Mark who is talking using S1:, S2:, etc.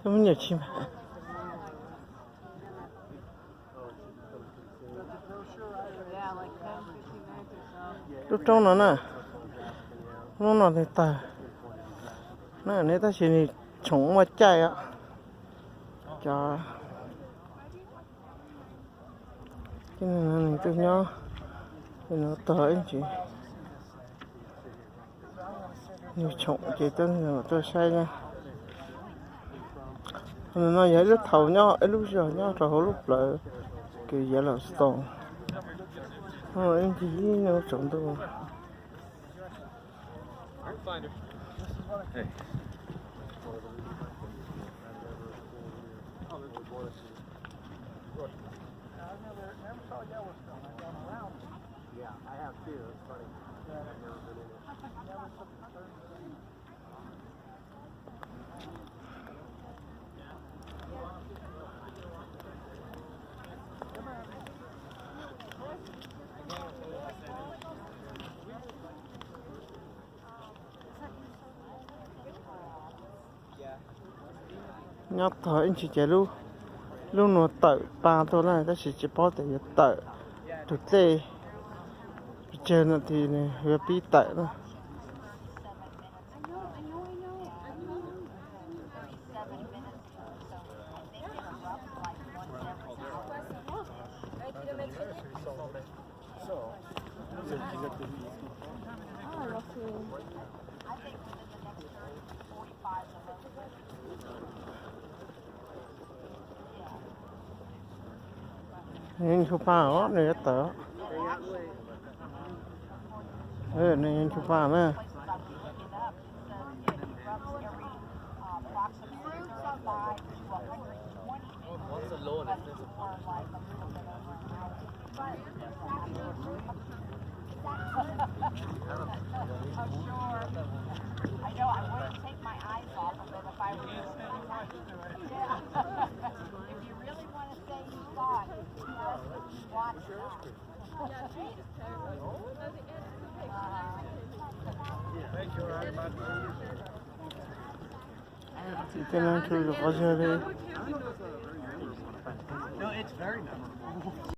S1: Có nhiều chim. Lúc trong nó nè, lúc nào thì ta, nè nếu ta chỉ chống mà chạy á, cho cái này tôi nhớ, thì nó tới chị, nhiều chống chỉ tên là tôi sai nha, nó vậy lúc thầu nhau, lúc giờ nhau rồi lúc lại cái gì là stone, anh chỉ nó chống tôi.
S2: Hey. Yeah, I have too. It's funny. I've never been in
S1: nhóc thôi anh chỉ chạy luôn luôn nó tự ba thôi này ta chỉ bỏ để tự thực tế trên là thì này về pi tự đó nên chụp phao này tớ nên chụp phao nữa
S3: I know I wouldn't take my eyes off of it if I were you. Yeah. If you really want to say you saw it, just watch it.
S1: cái này chụp được bao giờ đây
S2: No, it's very memorable.